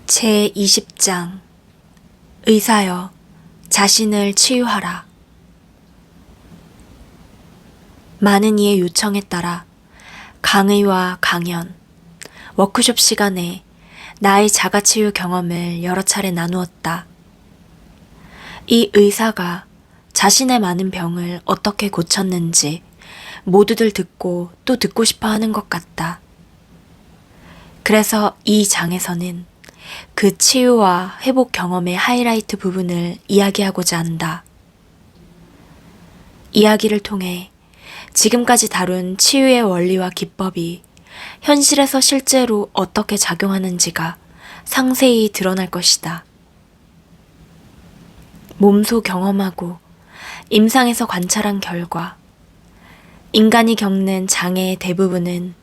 제20장 의사여 자신을 치유하라. 많은 이의 요청에 따라 강의와 강연, 워크숍 시간에 나의 자가치유 경험을 여러 차례 나누었다. 이 의사가 자신의 많은 병을 어떻게 고쳤는지 모두들 듣고 또 듣고 싶어 하는 것 같다. 그래서 이 장에서는 그 치유와 회복 경험의 하이라이트 부분을 이야기하고자 한다. 이야기를 통해 지금까지 다룬 치유의 원리와 기법이 현실에서 실제로 어떻게 작용하는지가 상세히 드러날 것이다. 몸소 경험하고 임상에서 관찰한 결과 인간이 겪는 장애의 대부분은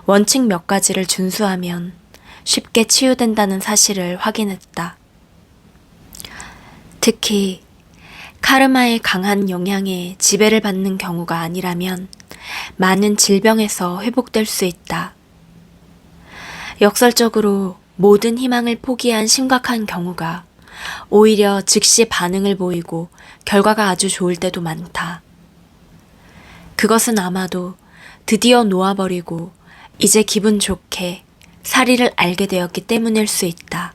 원칙 몇 가지를 준수하면 쉽게 치유된다는 사실을 확인했다. 특히 카르마의 강한 영향에 지배를 받는 경우가 아니라면 많은 질병에서 회복될 수 있다. 역설적으로 모든 희망을 포기한 심각한 경우가 오히려 즉시 반응을 보이고 결과가 아주 좋을 때도 많다. 그것은 아마도 드디어 놓아버리고 이제 기분 좋게 사리를 알게 되었기 때문일 수 있다.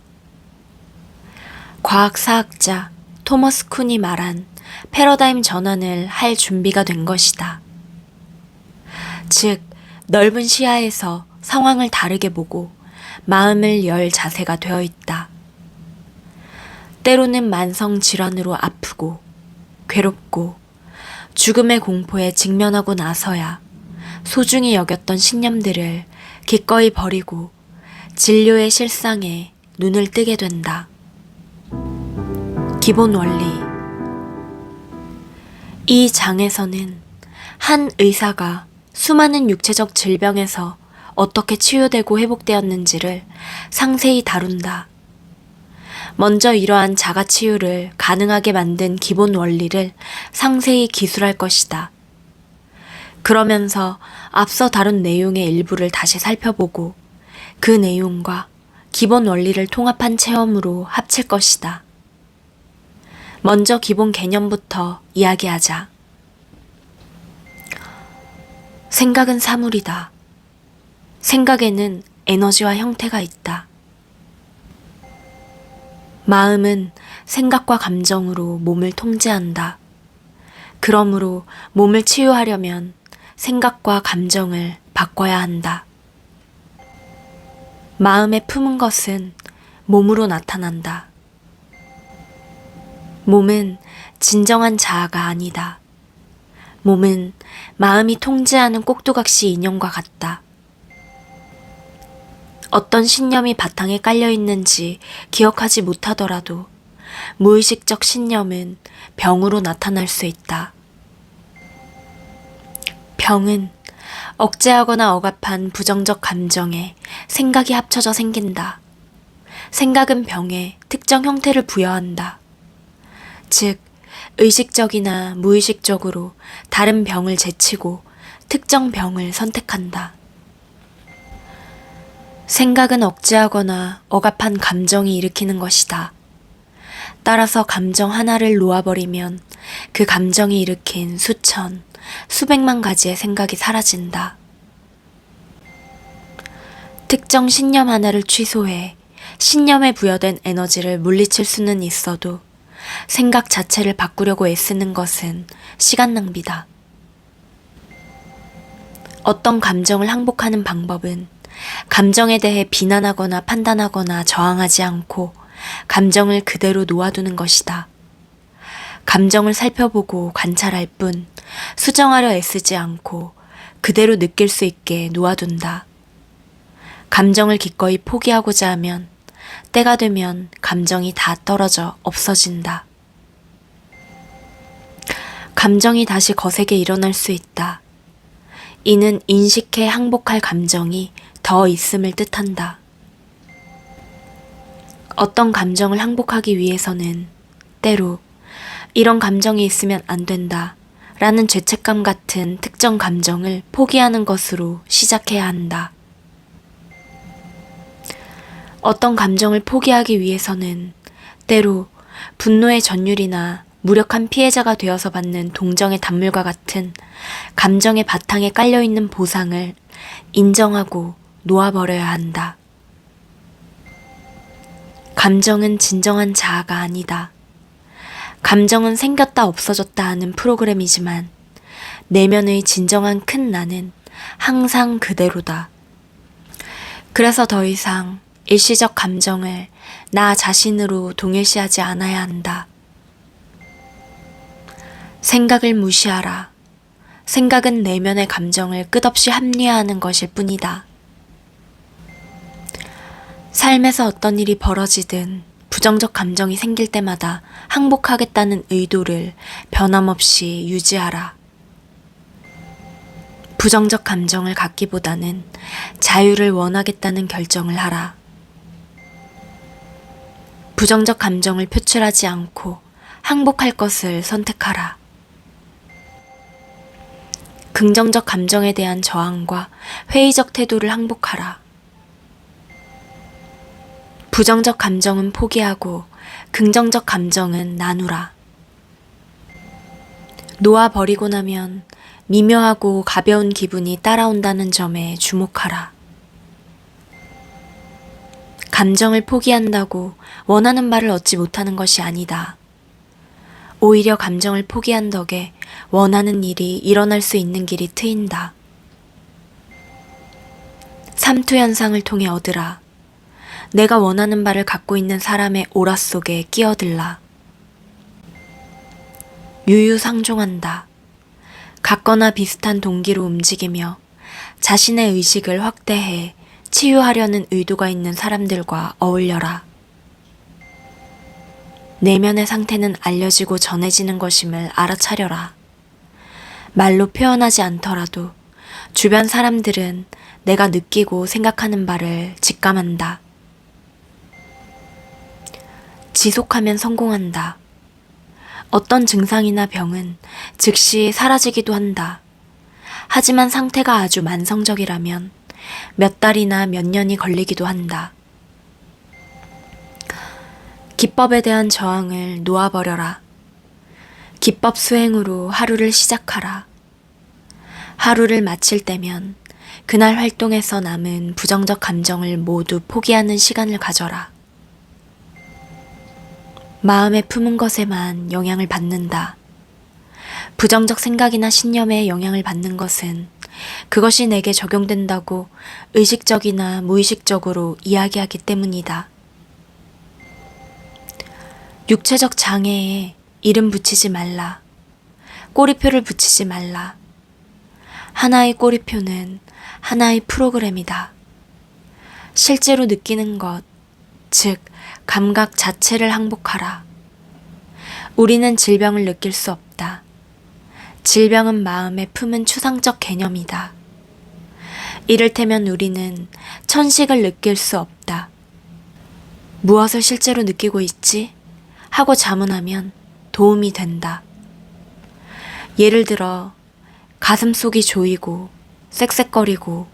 과학사학자 토머스 쿤이 말한 패러다임 전환을 할 준비가 된 것이다. 즉, 넓은 시야에서 상황을 다르게 보고 마음을 열 자세가 되어 있다. 때로는 만성 질환으로 아프고 괴롭고 죽음의 공포에 직면하고 나서야 소중히 여겼던 신념들을 기꺼이 버리고 진료의 실상에 눈을 뜨게 된다. 기본 원리. 이 장에서는 한 의사가 수많은 육체적 질병에서 어떻게 치유되고 회복되었는지를 상세히 다룬다. 먼저 이러한 자가치유를 가능하게 만든 기본 원리를 상세히 기술할 것이다. 그러면서 앞서 다룬 내용의 일부를 다시 살펴보고 그 내용과 기본 원리를 통합한 체험으로 합칠 것이다. 먼저 기본 개념부터 이야기하자. 생각은 사물이다. 생각에는 에너지와 형태가 있다. 마음은 생각과 감정으로 몸을 통제한다. 그러므로 몸을 치유하려면 생각과 감정을 바꿔야 한다. 마음에 품은 것은 몸으로 나타난다. 몸은 진정한 자아가 아니다. 몸은 마음이 통제하는 꼭두각시 인형과 같다. 어떤 신념이 바탕에 깔려 있는지 기억하지 못하더라도 무의식적 신념은 병으로 나타날 수 있다. 병은 억제하거나 억압한 부정적 감정에 생각이 합쳐져 생긴다. 생각은 병에 특정 형태를 부여한다. 즉, 의식적이나 무의식적으로 다른 병을 제치고 특정 병을 선택한다. 생각은 억제하거나 억압한 감정이 일으키는 것이다. 따라서 감정 하나를 놓아버리면 그 감정이 일으킨 수천, 수백만 가지의 생각이 사라진다. 특정 신념 하나를 취소해 신념에 부여된 에너지를 물리칠 수는 있어도 생각 자체를 바꾸려고 애쓰는 것은 시간 낭비다. 어떤 감정을 항복하는 방법은 감정에 대해 비난하거나 판단하거나 저항하지 않고 감정을 그대로 놓아두는 것이다. 감정을 살펴보고 관찰할 뿐 수정하려 애쓰지 않고 그대로 느낄 수 있게 놓아둔다. 감정을 기꺼이 포기하고자 하면 때가 되면 감정이 다 떨어져 없어진다. 감정이 다시 거세게 일어날 수 있다. 이는 인식해 항복할 감정이 더 있음을 뜻한다. 어떤 감정을 항복하기 위해서는 때로 이런 감정이 있으면 안 된다 라는 죄책감 같은 특정 감정을 포기하는 것으로 시작해야 한다. 어떤 감정을 포기하기 위해서는 때로 분노의 전율이나 무력한 피해자가 되어서 받는 동정의 단물과 같은 감정의 바탕에 깔려있는 보상을 인정하고 놓아버려야 한다. 감정은 진정한 자아가 아니다. 감정은 생겼다 없어졌다 하는 프로그램이지만 내면의 진정한 큰 나는 항상 그대로다. 그래서 더 이상 일시적 감정을 나 자신으로 동일시하지 않아야 한다. 생각을 무시하라. 생각은 내면의 감정을 끝없이 합리화하는 것일 뿐이다. 삶에서 어떤 일이 벌어지든 부정적 감정이 생길 때마다 항복하겠다는 의도를 변함없이 유지하라. 부정적 감정을 갖기보다는 자유를 원하겠다는 결정을 하라. 부정적 감정을 표출하지 않고 항복할 것을 선택하라. 긍정적 감정에 대한 저항과 회의적 태도를 항복하라. 부정적 감정은 포기하고 긍정적 감정은 나누라. 놓아버리고 나면 미묘하고 가벼운 기분이 따라온다는 점에 주목하라. 감정을 포기한다고 원하는 바를 얻지 못하는 것이 아니다. 오히려 감정을 포기한 덕에 원하는 일이 일어날 수 있는 길이 트인다. 삼투 현상을 통해 얻으라. 내가 원하는 바를 갖고 있는 사람의 오라 속에 끼어들라. 유유상종한다. 같거나 비슷한 동기로 움직이며 자신의 의식을 확대해 치유하려는 의도가 있는 사람들과 어울려라. 내면의 상태는 알려지고 전해지는 것임을 알아차려라. 말로 표현하지 않더라도 주변 사람들은 내가 느끼고 생각하는 바를 직감한다. 지속하면 성공한다. 어떤 증상이나 병은 즉시 사라지기도 한다. 하지만 상태가 아주 만성적이라면 몇 달이나 몇 년이 걸리기도 한다. 기법에 대한 저항을 놓아버려라. 기법 수행으로 하루를 시작하라. 하루를 마칠 때면 그날 활동에서 남은 부정적 감정을 모두 포기하는 시간을 가져라. 마음에 품은 것에만 영향을 받는다. 부정적 생각이나 신념에 영향을 받는 것은 그것이 내게 적용된다고 의식적이나 무의식적으로 이야기하기 때문이다. 육체적 장애에 이름 붙이지 말라. 꼬리표를 붙이지 말라. 하나의 꼬리표는 하나의 프로그램이다. 실제로 느끼는 것, 즉 감각 자체를 항복하라. 우리는 질병을 느낄 수 없다. 질병은 마음에 품은 추상적 개념이다. 이를테면 우리는 천식을 느낄 수 없다. 무엇을 실제로 느끼고 있지? 하고 자문하면 도움이 된다. 예를 들어 가슴속이 조이고 쌕쌕거리고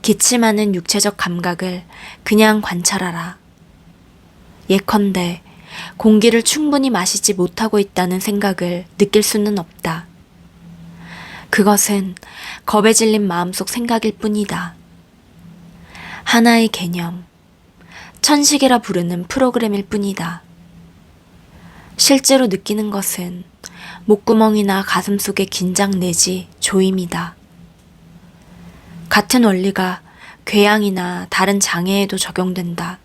기침하는 육체적 감각을 그냥 관찰하라. 예컨대 공기를 충분히 마시지 못하고 있다는 생각을 느낄 수는 없다. 그것은 겁에 질린 마음속 생각일 뿐이다. 하나의 개념, 천식이라 부르는 프로그램일 뿐이다. 실제로 느끼는 것은 목구멍이나 가슴속의 긴장 내지 조임이다. 같은 원리가 궤양이나 다른 장애에도 적용된다.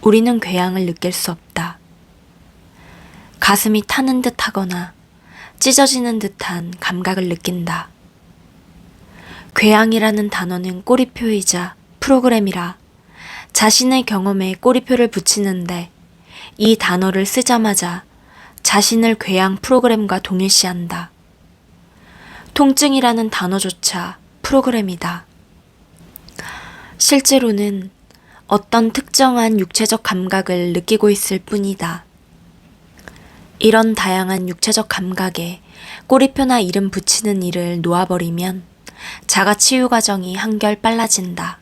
우리는 궤양을 느낄 수 없다. 가슴이 타는 듯 하거나 찢어지는 듯한 감각을 느낀다. 궤양이라는 단어는 꼬리표이자 프로그램이라 자신의 경험에 꼬리표를 붙이는데 이 단어를 쓰자마자 자신을 궤양 프로그램과 동일시한다. 통증이라는 단어조차 프로그램이다. 실제로는 어떤 특정한 육체적 감각을 느끼고 있을 뿐이다. 이런 다양한 육체적 감각에 꼬리표나 이름 붙이는 일을 놓아버리면 자가 치유 과정이 한결 빨라진다.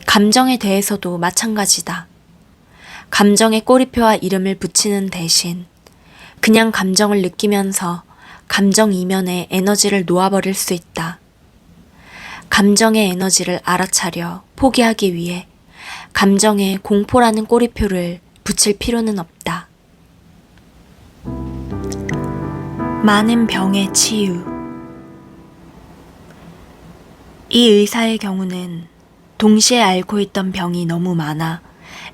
감정에 대해서도 마찬가지다. 감정에 꼬리표와 이름을 붙이는 대신 그냥 감정을 느끼면서 감정 이면에 에너지를 놓아버릴 수 있다. 감정의 에너지를 알아차려 포기하기 위해 감정에 공포라는 꼬리표를 붙일 필요는 없다. 많은 병의 치유. 이 의사의 경우는 동시에 앓고 있던 병이 너무 많아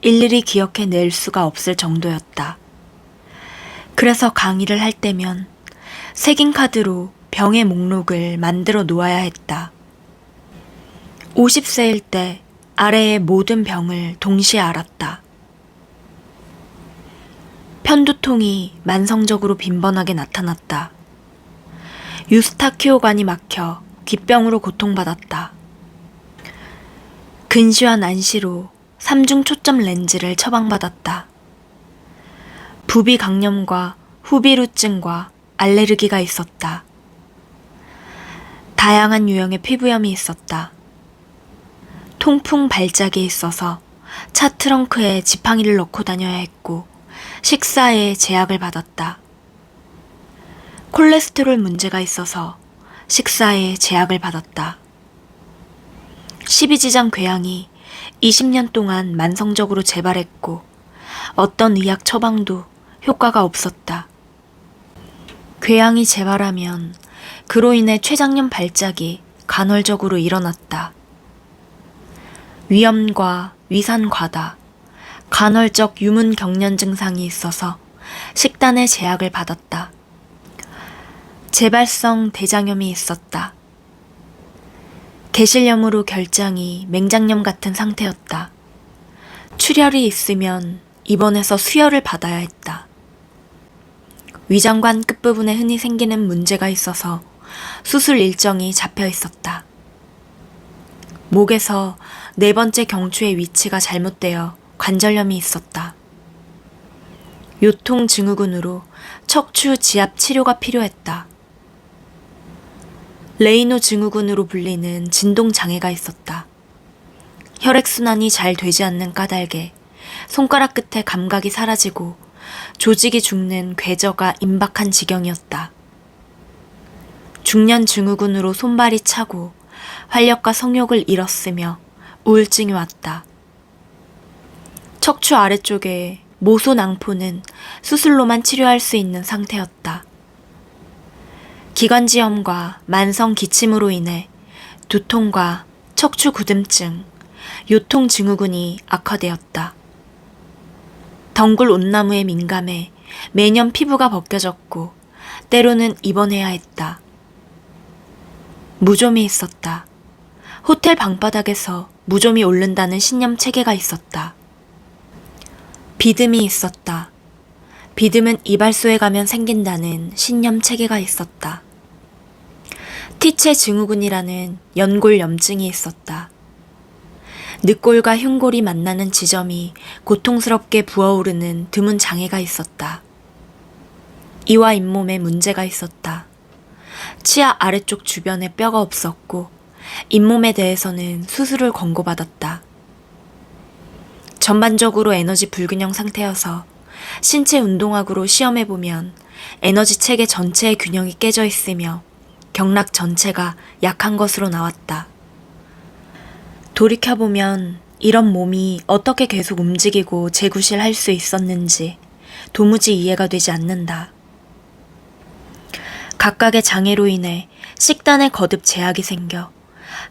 일일이 기억해낼 수가 없을 정도였다. 그래서 강의를 할 때면 색인 카드로 병의 목록을 만들어 놓아야 했다. 50세일 때 아래의 모든 병을 동시에 알았다. 편두통이 만성적으로 빈번하게 나타났다. 유스타키오관이 막혀 귓병으로 고통받았다. 근시와 난시로 3중 초점 렌즈를 처방받았다. 부비 강염과 후비루증과 알레르기가 있었다. 다양한 유형의 피부염이 있었다. 통풍 발작이 있어서 차 트렁크에 지팡이를 넣고 다녀야 했고 식사에 제약을 받았다. 콜레스테롤 문제가 있어서 식사에 제약을 받았다. 십이지장 궤양이 20년 동안 만성적으로 재발했고 어떤 의학 처방도 효과가 없었다. 궤양이 재발하면 그로 인해 췌장염 발작이 간헐적으로 일어났다. 위염과 위산 과다, 간헐적 유문 경련 증상이 있어서 식단에 제약을 받았다. 재발성 대장염이 있었다. 개실염으로 결장이 맹장염 같은 상태였다. 출혈이 있으면 입원해서 수혈을 받아야 했다. 위장관 끝부분에 흔히 생기는 문제가 있어서 수술 일정이 잡혀 있었다. 목에서 4번째 경추의 위치가 잘못되어 관절염이 있었다. 요통 증후군으로 척추 지압 치료가 필요했다. 레이노 증후군으로 불리는 진동 장애가 있었다. 혈액순환이 잘 되지 않는 까닭에 손가락 끝에 감각이 사라지고 조직이 죽는 궤저가 임박한 지경이었다. 중년 증후군으로 손발이 차고 활력과 성욕을 잃었으며 우울증이 왔다. 척추 아래쪽에 모소낭포는 수술로만 치료할 수 있는 상태였다. 기관지염과 만성 기침으로 인해 두통과 척추 굳음증, 요통 증후군이 악화되었다. 덩굴 온나무에 민감해 매년 피부가 벗겨졌고 때로는 입원해야 했다. 무좀이 있었다. 호텔 방바닥에서 무좀이 오른다는 신념 체계가 있었다. 비듬이 있었다. 비듬은 이발소에 가면 생긴다는 신념 체계가 있었다. 티체 증후군이라는 연골 염증이 있었다. 늑골과 흉골이 만나는 지점이 고통스럽게 부어오르는 드문 장애가 있었다. 이와 잇몸에 문제가 있었다. 치아 아래쪽 주변에 뼈가 없었고 잇몸에 대해서는 수술을 권고받았다. 전반적으로 에너지 불균형 상태여서 신체 운동학으로 시험해보면 에너지 체계 전체의 균형이 깨져 있으며 경락 전체가 약한 것으로 나왔다. 돌이켜보면 이런 몸이 어떻게 계속 움직이고 재구실할 수 있었는지 도무지 이해가 되지 않는다. 각각의 장애로 인해 식단에 거듭 제약이 생겨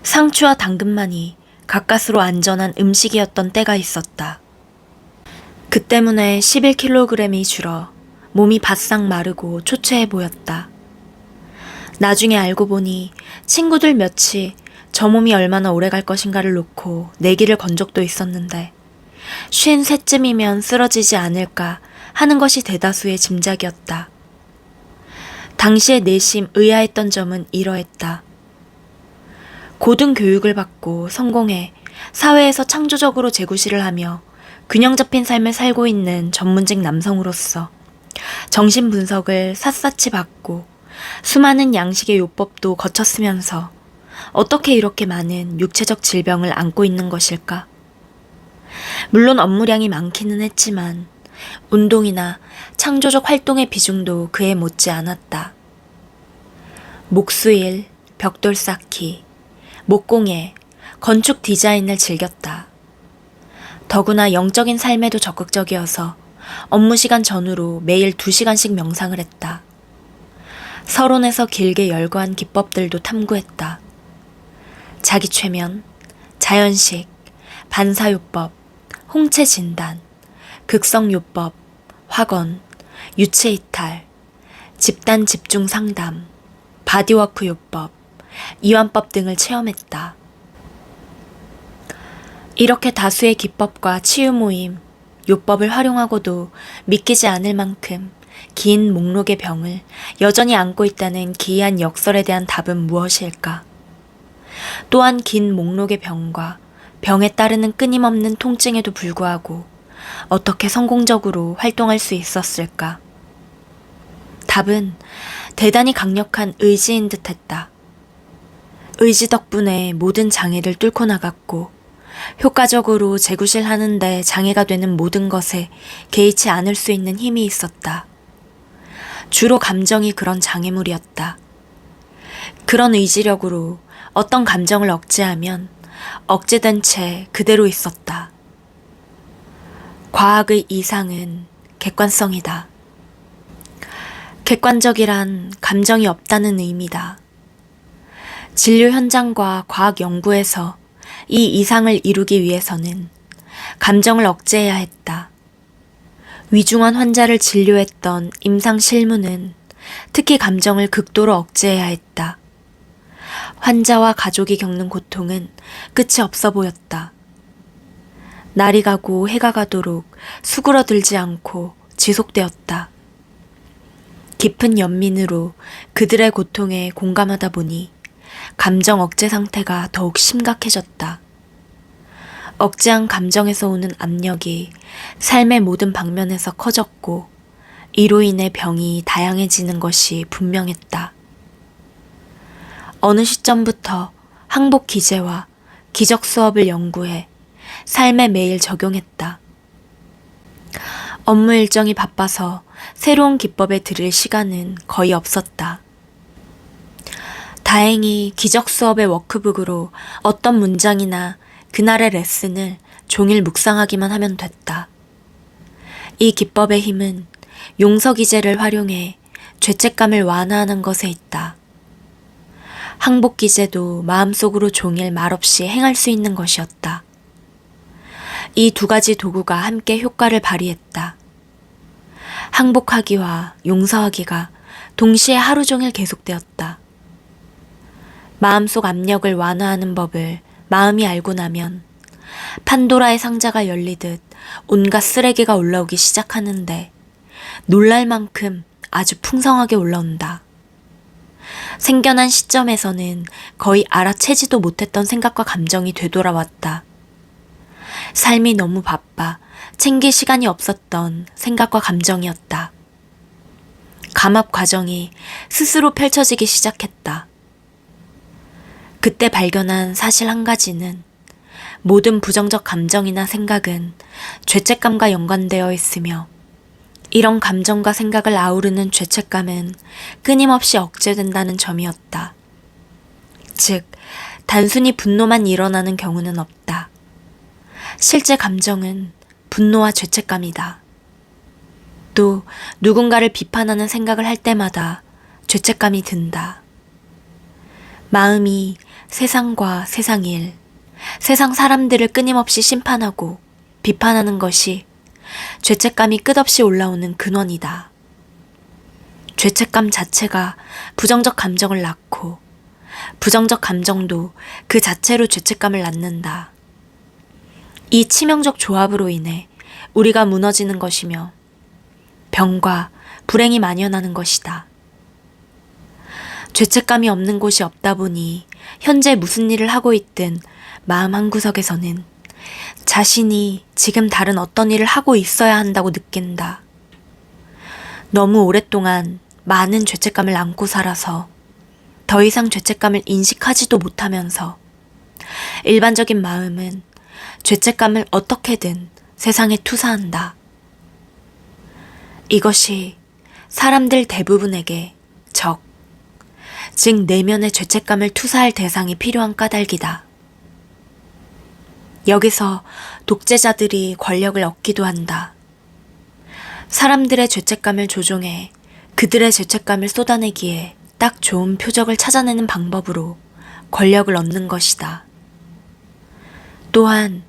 상추와 당근만이 가까스로 안전한 음식이었던 때가 있었다. 그 때문에 11kg이 줄어 몸이 바싹 마르고 초췌해 보였다. 나중에 알고 보니 친구들 몇이 저 몸이 얼마나 오래 갈 것인가를 놓고 내기를 건 적도 있었는데 53쯤이면 쓰러지지 않을까 하는 것이 대다수의 짐작이었다. 당시에 내심 의아했던 점은 이러했다. 고등교육을 받고 성공해 사회에서 창조적으로 재구실을 하며 균형 잡힌 삶을 살고 있는 전문직 남성으로서 정신 분석을 샅샅이 받고 수많은 양식의 요법도 거쳤으면서 어떻게 이렇게 많은 육체적 질병을 안고 있는 것일까? 물론 업무량이 많기는 했지만 운동이나 창조적 활동의 비중도 그에 못지 않았다. 목수일, 벽돌 쌓기, 목공예, 건축 디자인을 즐겼다. 더구나 영적인 삶에도 적극적이어서 업무 시간 전후로 매일 2시간씩 명상을 했다. 서론에서 길게 열거한 기법들도 탐구했다. 자기 최면, 자연식, 반사요법, 홍채 진단, 극성요법, 확언, 유체 이탈, 집단 집중 상담, 바디워크 요법, 이완법 등을 체험했다. 이렇게 다수의 기법과 치유 모임, 요법을 활용하고도 믿기지 않을 만큼 긴 목록의 병을 여전히 안고 있다는 기이한 역설에 대한 답은 무엇일까? 또한 긴 목록의 병과 병에 따르는 끊임없는 통증에도 불구하고 어떻게 성공적으로 활동할 수 있었을까? 답은 대단히 강력한 의지인 듯했다. 의지 덕분에 모든 장애를 뚫고 나갔고 효과적으로 재구실하는데 장애가 되는 모든 것에 개의치 않을 수 있는 힘이 있었다. 주로 감정이 그런 장애물이었다. 그런 의지력으로 어떤 감정을 억제하면 억제된 채 그대로 있었다. 과학의 이상은 객관성이다. 객관적이란 감정이 없다는 의미다. 진료 현장과 과학 연구에서 이 이상을 이루기 위해서는 감정을 억제해야 했다. 위중한 환자를 진료했던 임상 실무는 특히 감정을 극도로 억제해야 했다. 환자와 가족이 겪는 고통은 끝이 없어 보였다. 날이 가고 해가 가도록 수그러들지 않고 지속되었다. 깊은 연민으로 그들의 고통에 공감하다 보니 감정 억제 상태가 더욱 심각해졌다. 억제한 감정에서 오는 압력이 삶의 모든 방면에서 커졌고 이로 인해 병이 다양해지는 것이 분명했다. 어느 시점부터 항복 기제와 기적 수업을 연구해 삶에 매일 적용했다. 업무 일정이 바빠서 새로운 기법에 들일 시간은 거의 없었다. 다행히 기적 수업의 워크북으로 어떤 문장이나 그날의 레슨을 종일 묵상하기만 하면 됐다. 이 기법의 힘은 용서 기제를 활용해 죄책감을 완화하는 것에 있다. 항복 기제도 마음속으로 종일 말없이 행할 수 있는 것이었다. 이 두 가지 도구가 함께 효과를 발휘했다. 항복하기와 용서하기가 동시에 하루 종일 계속되었다. 마음속 압력을 완화하는 법을 마음이 알고 나면 판도라의 상자가 열리듯 온갖 쓰레기가 올라오기 시작하는데 놀랄 만큼 아주 풍성하게 올라온다. 생겨난 시점에서는 거의 알아채지도 못했던 생각과 감정이 되돌아왔다. 삶이 너무 바빠 챙길 시간이 없었던 생각과 감정이었다. 감압 과정이 스스로 펼쳐지기 시작했다. 그때 발견한 사실 한 가지는 모든 부정적 감정이나 생각은 죄책감과 연관되어 있으며 이런 감정과 생각을 아우르는 죄책감은 끊임없이 억제된다는 점이었다. 즉, 단순히 분노만 일어나는 경우는 없다. 실제 감정은 분노와 죄책감이다. 또 누군가를 비판하는 생각을 할 때마다 죄책감이 든다. 마음이 세상과 세상일, 세상 사람들을 끊임없이 심판하고 비판하는 것이 죄책감이 끝없이 올라오는 근원이다. 죄책감 자체가 부정적 감정을 낳고 부정적 감정도 그 자체로 죄책감을 낳는다. 이 치명적 조합으로 인해 우리가 무너지는 것이며 병과 불행이 만연하는 것이다. 죄책감이 없는 곳이 없다 보니 현재 무슨 일을 하고 있든 마음 한구석에서는 자신이 지금 다른 어떤 일을 하고 있어야 한다고 느낀다. 너무 오랫동안 많은 죄책감을 안고 살아서 더 이상 죄책감을 인식하지도 못하면서 일반적인 마음은 죄책감을 어떻게든 세상에 투사한다. 이것이 사람들 대부분에게 즉 내면의 죄책감을 투사할 대상이 필요한 까닭이다. 여기서 독재자들이 권력을 얻기도 한다. 사람들의 죄책감을 조종해 그들의 죄책감을 쏟아내기에 딱 좋은 표적을 찾아내는 방법으로 권력을 얻는 것이다. 또한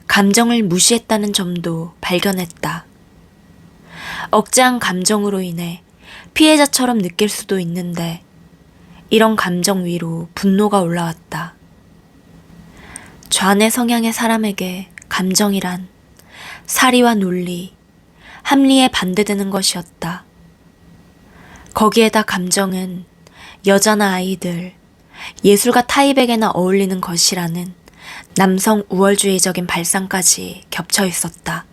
감정을 무시했다는 점도 발견했다. 억제한 감정으로 인해 피해자처럼 느낄 수도 있는데 이런 감정 위로 분노가 올라왔다. 좌뇌 성향의 사람에게 감정이란 사리와 논리, 합리에 반대되는 것이었다. 거기에다 감정은 여자나 아이들, 예술가 타입에게나 어울리는 것이라는 남성 우월주의적인 발상까지 겹쳐 있었다.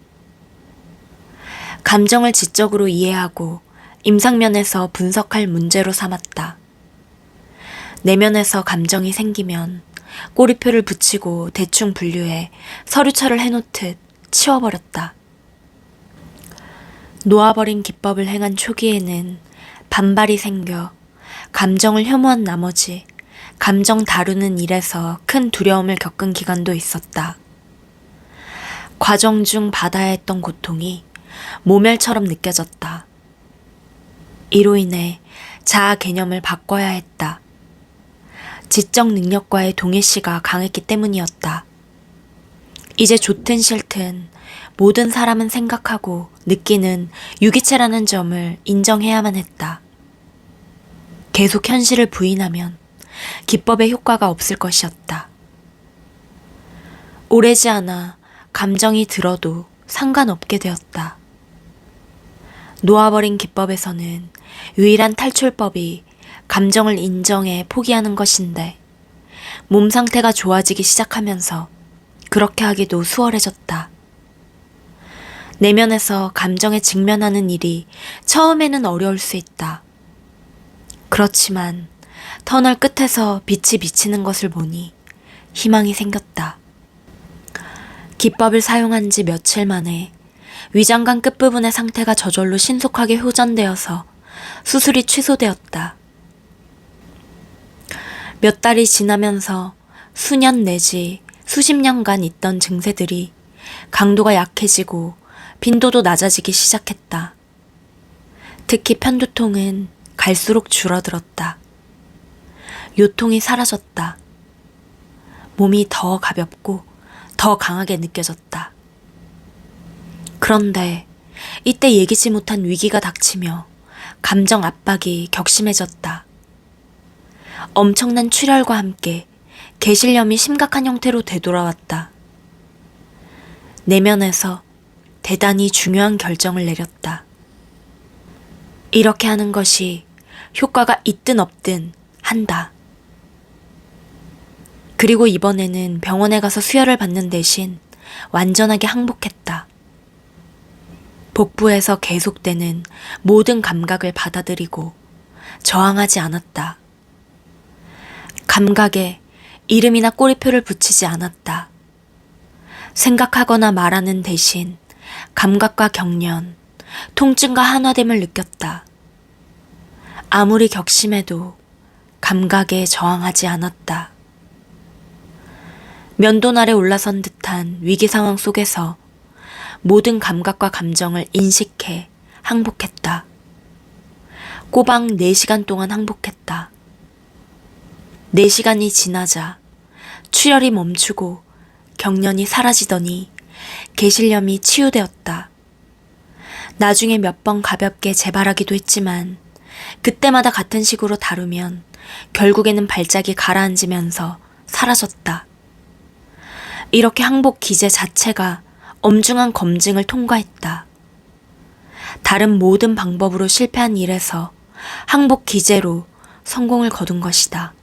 감정을 지적으로 이해하고 임상면에서 분석할 문제로 삼았다. 내면에서 감정이 생기면 꼬리표를 붙이고 대충 분류해 서류처를 해놓듯 치워버렸다. 놓아버린 기법을 행한 초기에는 반발이 생겨 감정을 혐오한 나머지 감정 다루는 일에서 큰 두려움을 겪은 기간도 있었다. 과정 중 받아야 했던 고통이 모멸처럼 느껴졌다. 이로 인해 자아 개념을 바꿔야 했다. 지적 능력과의 동일시가 강했기 때문이었다. 이제 좋든 싫든 모든 사람은 생각하고 느끼는 유기체라는 점을 인정해야만 했다. 계속 현실을 부인하면 기법의 효과가 없을 것이었다. 오래지 않아 감정이 들어도 상관없게 되었다. 놓아버린 기법에서는 유일한 탈출법이 감정을 인정해 포기하는 것인데 몸 상태가 좋아지기 시작하면서 그렇게 하기도 수월해졌다. 내면에서 감정에 직면하는 일이 처음에는 어려울 수 있다. 그렇지만 터널 끝에서 빛이 비치는 것을 보니 희망이 생겼다. 기법을 사용한 지 며칠 만에 위장관 끝부분의 상태가 저절로 신속하게 호전되어서 수술이 취소되었다. 몇 달이 지나면서 수년 내지 수십 년간 있던 증세들이 강도가 약해지고 빈도도 낮아지기 시작했다. 특히 편두통은 갈수록 줄어들었다. 요통이 사라졌다. 몸이 더 가볍고 더 강하게 느껴졌다. 그런데 이때 예기치 못한 위기가 닥치며 감정 압박이 격심해졌다. 엄청난 출혈과 함께 개실염이 심각한 형태로 되돌아왔다. 내면에서 대단히 중요한 결정을 내렸다. 이렇게 하는 것이 효과가 있든 없든 한다. 그리고 이번에는 병원에 가서 수혈을 받는 대신 완전하게 항복했다. 복부에서 계속되는 모든 감각을 받아들이고 저항하지 않았다. 감각에 이름이나 꼬리표를 붙이지 않았다. 생각하거나 말하는 대신 감각과 경련, 통증과 한화됨을 느꼈다. 아무리 격심해도 감각에 저항하지 않았다. 면돈 아래 올라선 듯한 위기 상황 속에서 모든 감각과 감정을 인식해 항복했다. 꼬박 4시간 동안 항복했다. 4시간이 지나자 출혈이 멈추고 경련이 사라지더니 개실염이 치유되었다. 나중에 몇 번 가볍게 재발하기도 했지만 그때마다 같은 식으로 다루면 결국에는 발작이 가라앉으면서 사라졌다. 이렇게 항복 기제 자체가 엄중한 검증을 통과했다. 다른 모든 방법으로 실패한 일에서 항복 기제로 성공을 거둔 것이다.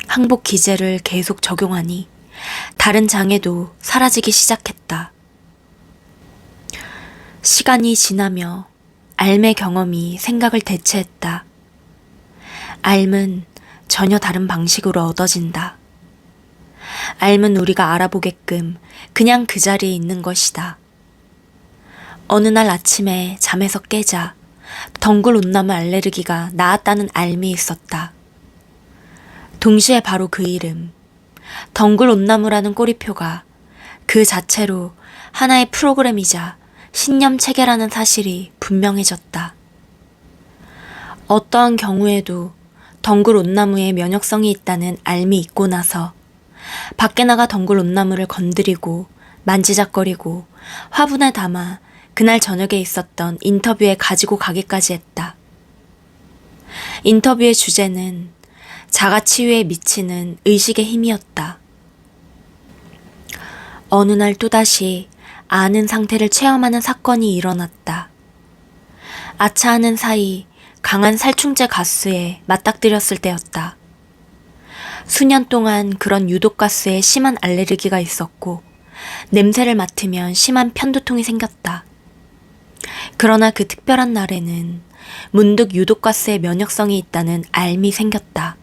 항복 기제를 계속 적용하니 다른 장애도 사라지기 시작했다. 시간이 지나며 앓의 경험이 생각을 대체했다. 앓은 전혀 다른 방식으로 얻어진다. 앓은 우리가 알아보게끔 그냥 그 자리에 있는 것이다. 어느 날 아침에 잠에서 깨자 덩굴 온나무 알레르기가 나았다는 알미 있었다. 동시에 바로 그 이름, 덩굴 온나무라는 꼬리표가 그 자체로 하나의 프로그램이자 신념 체계라는 사실이 분명해졌다. 어떠한 경우에도 덩굴 온나무에 면역성이 있다는 알미 있고 나서 밖에 나가 덩굴 온나무를 건드리고 만지작거리고 화분에 담아 그날 저녁에 있었던 인터뷰에 가지고 가기까지 했다. 인터뷰의 주제는 자가치유에 미치는 의식의 힘이었다. 어느 날 또다시 아는 상태를 체험하는 사건이 일어났다. 아차하는 사이 강한 살충제 가스에 맞닥뜨렸을 때였다. 수년 동안 그런 유독가스에 심한 알레르기가 있었고 냄새를 맡으면 심한 편두통이 생겼다. 그러나 그 특별한 날에는 문득 유독가스에 면역성이 있다는 알미 생겼다.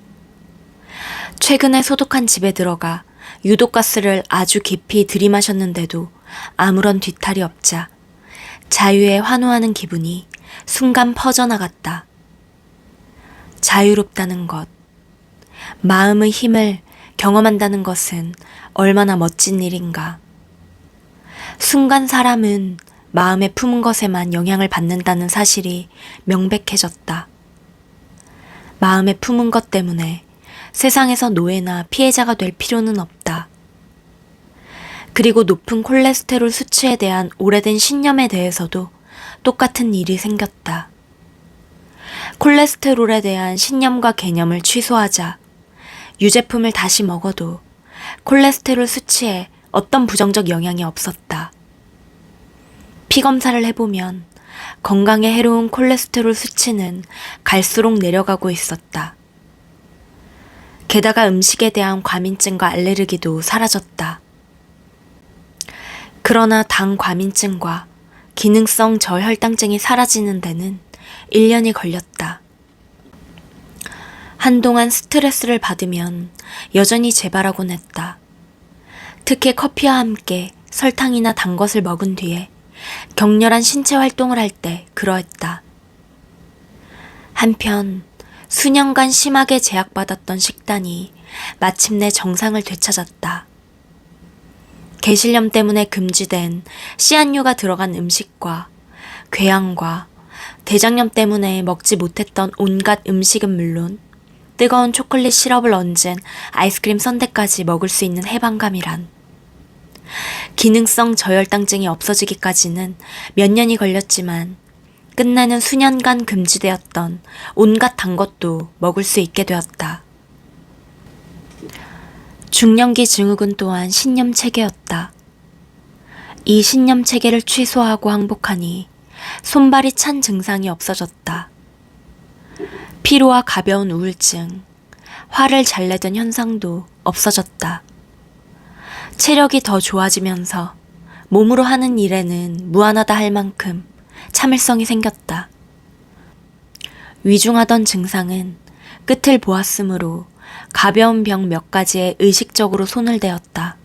최근에 소독한 집에 들어가 유독가스를 아주 깊이 들이마셨는데도 아무런 뒤탈이 없자 자유에 환호하는 기분이 순간 퍼져나갔다. 자유롭다는 것, 마음의 힘을 경험한다는 것은 얼마나 멋진 일인가. 순간 사람은 마음에 품은 것에만 영향을 받는다는 사실이 명백해졌다. 마음에 품은 것 때문에 세상에서 노예나 피해자가 될 필요는 없다. 그리고 높은 콜레스테롤 수치에 대한 오래된 신념에 대해서도 똑같은 일이 생겼다. 콜레스테롤에 대한 신념과 개념을 취소하자 유제품을 다시 먹어도 콜레스테롤 수치에 어떤 부정적 영향이 없었다. 피 검사를 해보면 건강에 해로운 콜레스테롤 수치는 갈수록 내려가고 있었다. 게다가 음식에 대한 과민증과 알레르기도 사라졌다. 그러나 당 과민증과 기능성 저혈당증이 사라지는 데는 1년이 걸렸다. 한동안 스트레스를 받으면 여전히 재발하곤 했다. 특히 커피와 함께 설탕이나 단 것을 먹은 뒤에 격렬한 신체 활동을 할 때 그러했다. 한편 수년간 심하게 제약받았던 식단이 마침내 정상을 되찾았다. 개실염 때문에 금지된 씨앗류가 들어간 음식과 궤양과 대장염 때문에 먹지 못했던 온갖 음식은 물론 뜨거운 초콜릿 시럽을 얹은 아이스크림 선대까지 먹을 수 있는 해방감이란. 기능성 저혈당증이 없어지기까지는 몇 년이 걸렸지만 끝내는 수년간 금지되었던 온갖 단 것도 먹을 수 있게 되었다. 중년기 증후군 또한 신념 체계였다. 이 신념 체계를 취소하고 항복하니 손발이 찬 증상이 없어졌다. 피로와 가벼운 우울증, 화를 잘 내던 현상도 없어졌다. 체력이 더 좋아지면서 몸으로 하는 일에는 무한하다 할 만큼 참을성이 생겼다. 위중하던 증상은 끝을 보았으므로 가벼운 병 몇 가지에 의식적으로 손을 대었다.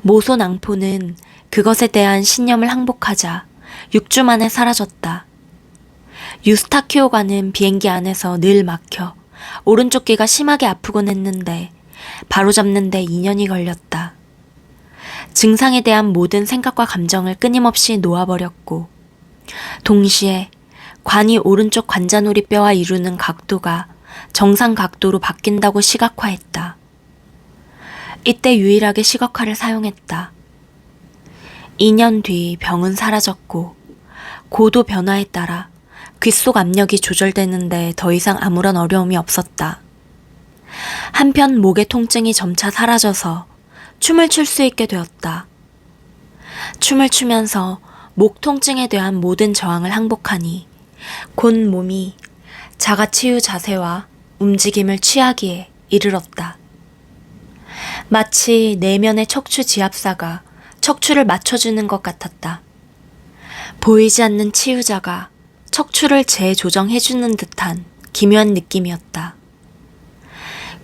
모소 낭포는 그것에 대한 신념을 항복하자 6주 만에 사라졌다. 유스타키오 가는 비행기 안에서 늘 막혀 오른쪽 귀가 심하게 아프곤 했는데 바로잡는 데 2년이 걸렸다. 증상에 대한 모든 생각과 감정을 끊임없이 놓아버렸고 동시에 관이 오른쪽 관자놀이뼈와 이루는 각도가 정상 각도로 바뀐다고 시각화했다. 이때 유일하게 시각화를 사용했다. 2년 뒤 병은 사라졌고 고도 변화에 따라 귓속 압력이 조절되는데 더 이상 아무런 어려움이 없었다. 한편 목의 통증이 점차 사라져서 춤을 출 수 있게 되었다. 춤을 추면서 목 통증에 대한 모든 저항을 항복하니 곧 몸이 자가치유 자세와 움직임을 취하기에 이르렀다. 마치 내면의 척추 지압사가 척추를 맞춰주는 것 같았다. 보이지 않는 치유자가 척추를 재조정해주는 듯한 기묘한 느낌이었다.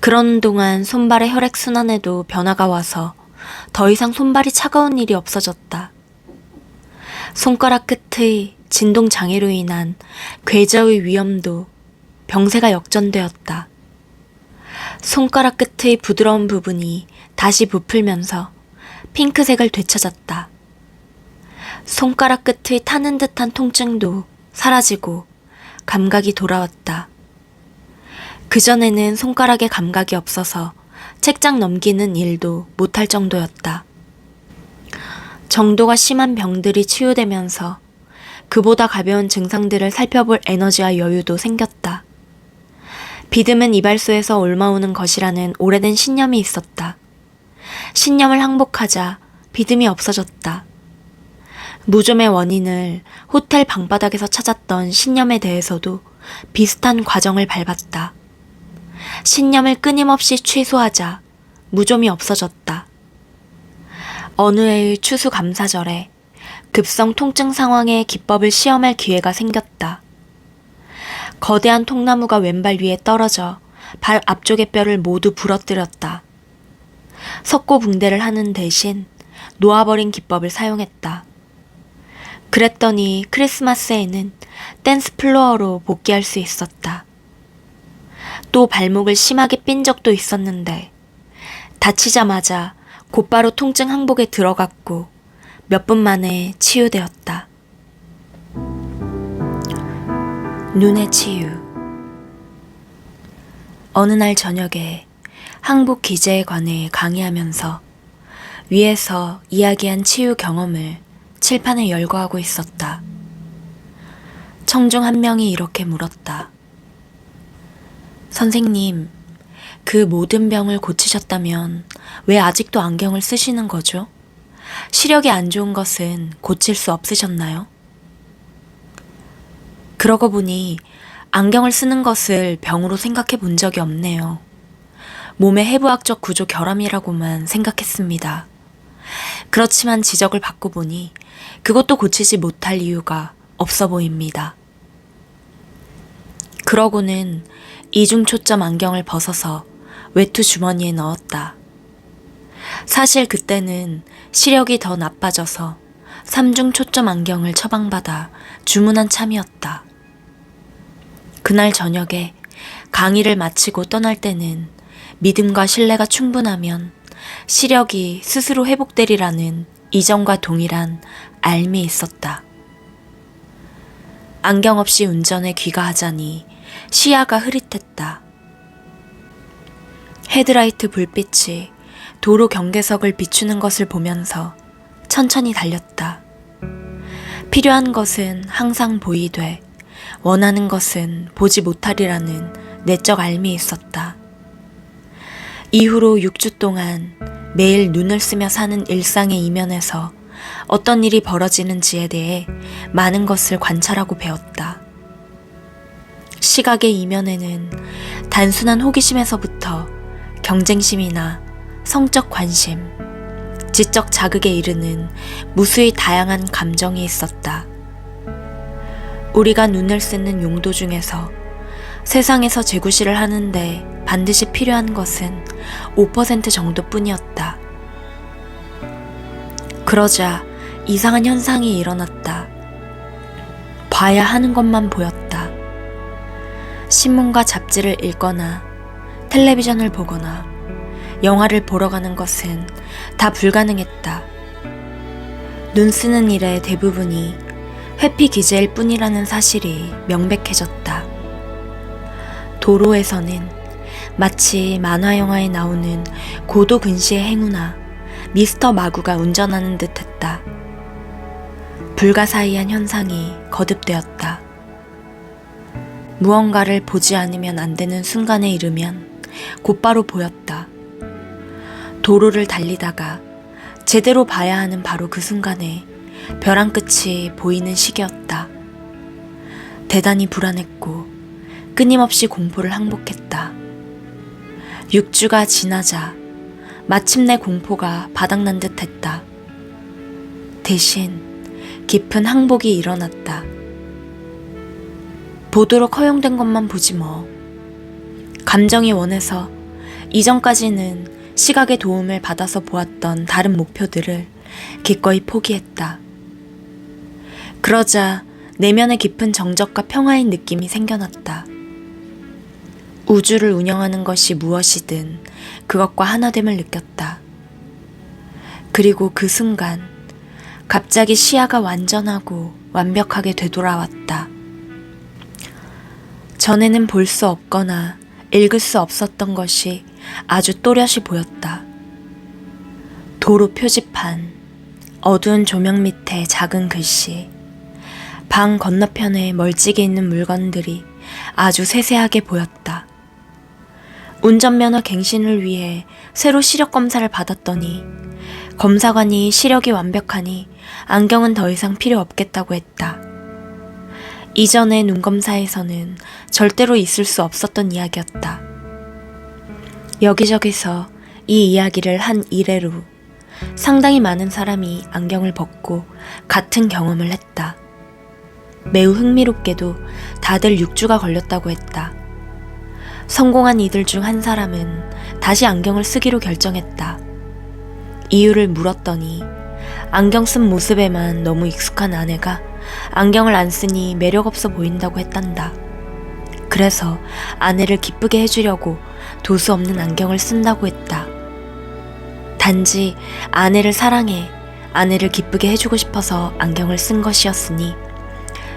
그러는 동안 손발의 혈액순환에도 변화가 와서 더 이상 손발이 차가운 일이 없어졌다. 손가락 끝의 진동 장애로 인한 궤저의 위험도 병세가 역전되었다. 손가락 끝의 부드러운 부분이 다시 부풀면서 핑크색을 되찾았다. 손가락 끝의 타는 듯한 통증도 사라지고 감각이 돌아왔다. 그전에는 손가락에 감각이 없어서 책장 넘기는 일도 못할 정도였다. 정도가 심한 병들이 치유되면서 그보다 가벼운 증상들을 살펴볼 에너지와 여유도 생겼다. 믿음은 이발소에서 옮아오는 것이라는 오래된 신념이 있었다. 신념을 항복하자 믿음이 없어졌다. 무좀의 원인을 호텔 방바닥에서 찾았던 신념에 대해서도 비슷한 과정을 밟았다. 신념을 끊임없이 취소하자 무좀이 없어졌다. 어느 해의 추수감사절에 급성 통증 상황의 기법을 시험할 기회가 생겼다. 거대한 통나무가 왼발 위에 떨어져 발 앞쪽의 뼈를 모두 부러뜨렸다. 석고붕대를 하는 대신 놓아버린 기법을 사용했다. 그랬더니 크리스마스에는 댄스 플로어로 복귀할 수 있었다. 또 발목을 심하게 삔 적도 있었는데 다치자마자 곧바로 통증 항복에 들어갔고 몇 분 만에 치유되었다. 눈의 치유. 어느 날 저녁에 항복 기제에 관해 강의하면서 위에서 이야기한 치유 경험을 칠판에 열거하고 있었다. 청중 한 명이 이렇게 물었다. 선생님, 그 모든 병을 고치셨다면 왜 아직도 안경을 쓰시는 거죠? 시력이 안 좋은 것은 고칠 수 없으셨나요? 그러고 보니 안경을 쓰는 것을 병으로 생각해 본 적이 없네요. 몸의 해부학적 구조 결함이라고만 생각했습니다. 그렇지만 지적을 받고 보니 그것도 고치지 못할 이유가 없어 보입니다. 그러고는 이중 초점 안경을 벗어서 외투 주머니에 넣었다. 사실 그때는 시력이 더 나빠져서 3중 초점 안경을 처방받아 주문한 참이었다. 그날 저녁에 강의를 마치고 떠날 때는 믿음과 신뢰가 충분하면 시력이 스스로 회복되리라는 이전과 동일한 알미 있었다. 안경 없이 운전에 귀가하자니 시야가 흐릿했다. 헤드라이트 불빛이 도로 경계석을 비추는 것을 보면서 천천히 달렸다. 필요한 것은 항상 보이되 원하는 것은 보지 못하리라는 내적 알미 있었다. 이후로 6주 동안 매일 눈을 쓰며 사는 일상의 이면에서 어떤 일이 벌어지는지에 대해 많은 것을 관찰하고 배웠다. 시각의 이면에는 단순한 호기심에서부터 경쟁심이나 성적 관심, 지적 자극에 이르는 무수히 다양한 감정이 있었다. 우리가 눈을 쓰는 용도 중에서 세상에서 재구실을 하는데 반드시 필요한 것은 5% 정도뿐이었다. 그러자 이상한 현상이 일어났다. 봐야 하는 것만 보였다. 신문과 잡지를 읽거나 텔레비전을 보거나 영화를 보러 가는 것은 다 불가능했다. 눈 쓰는 일의 대부분이 회피 기제일 뿐이라는 사실이 명백해졌다. 도로에서는 마치 만화 영화에 나오는 고도 근시의 행우나 미스터 마구가 운전하는 듯 했다. 불가사의한 현상이 거듭되었다. 무언가를 보지 않으면 안 되는 순간에 이르면 곧바로 보였다. 도로를 달리다가 제대로 봐야 하는 바로 그 순간에 벼랑 끝이 보이는 시기였다. 대단히 불안했고 끊임없이 공포를 항복했다. 6주가 지나자 마침내 공포가 바닥난 듯 했다. 대신 깊은 항복이 일어났다. 보도록 허용된 것만 보지 뭐. 감정이 원해서 이전까지는 시각의 도움을 받아서 보았던 다른 목표들을 기꺼이 포기했다. 그러자 내면의 깊은 정적과 평화의 느낌이 생겨났다. 우주를 운영하는 것이 무엇이든 그것과 하나됨을 느꼈다. 그리고 그 순간 갑자기 시야가 완전하고 완벽하게 되돌아왔다. 전에는 볼 수 없거나 읽을 수 없었던 것이 아주 또렷이 보였다. 도로 표지판, 어두운 조명 밑에 작은 글씨, 방 건너편에 멀찍이 있는 물건들이 아주 세세하게 보였다. 운전면허 갱신을 위해 새로 시력 검사를 받았더니 검사관이 시력이 완벽하니 안경은 더 이상 필요 없겠다고 했다. 이전의 눈검사에서는 절대로 있을 수 없었던 이야기였다. 여기저기서 이 이야기를 한 이래로 상당히 많은 사람이 안경을 벗고 같은 경험을 했다. 매우 흥미롭게도 다들 6주가 걸렸다고 했다. 성공한 이들 중 한 사람은 다시 안경을 쓰기로 결정했다. 이유를 물었더니 안경 쓴 모습에만 너무 익숙한 아내가 안경을 안 쓰니 매력 없어 보인다고 했단다. 그래서 아내를 기쁘게 해주려고 도수 없는 안경을 쓴다고 했다. 단지 아내를 사랑해 아내를 기쁘게 해주고 싶어서 안경을 쓴 것이었으니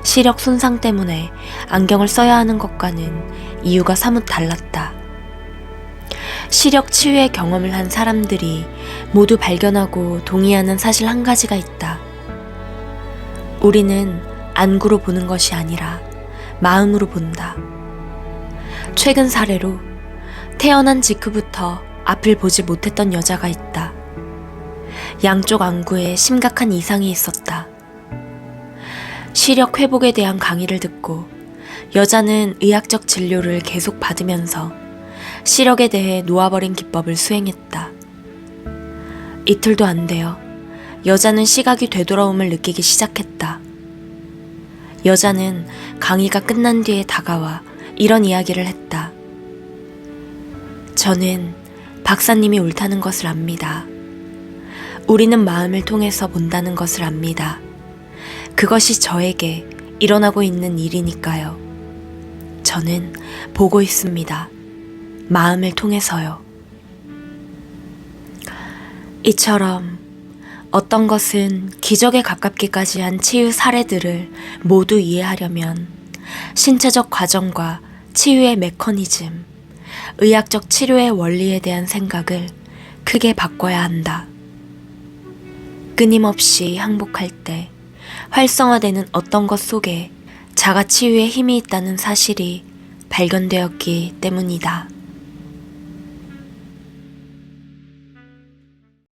시력 손상 때문에 안경을 써야 하는 것과는 이유가 사뭇 달랐다. 시력 치유의 경험을 한 사람들이 모두 발견하고 동의하는 사실 한 가지가 있다. 우리는 안구로 보는 것이 아니라 마음으로 본다. 최근 사례로 태어난 직후부터 앞을 보지 못했던 여자가 있다. 양쪽 안구에 심각한 이상이 있었다. 시력 회복에 대한 강의를 듣고 여자는 의학적 진료를 계속 받으면서 시력에 대해 놓아버린 기법을 수행했다. 이틀도 안 되어 여자는 시각이 되돌아옴을 느끼기 시작했다. 여자는 강의가 끝난 뒤에 다가와 이런 이야기를 했다. 저는 박사님이 옳다는 것을 압니다. 우리는 마음을 통해서 본다는 것을 압니다. 그것이 저에게 일어나고 있는 일이니까요. 저는 보고 있습니다. 마음을 통해서요. 이처럼 어떤 것은 기적에 가깝기까지 한 치유 사례들을 모두 이해하려면 신체적 과정과 치유의 메커니즘, 의학적 치료의 원리에 대한 생각을 크게 바꿔야 한다. 끊임없이 항복할 때 활성화되는 어떤 것 속에 자가치유의 힘이 있다는 사실이 발견되었기 때문이다.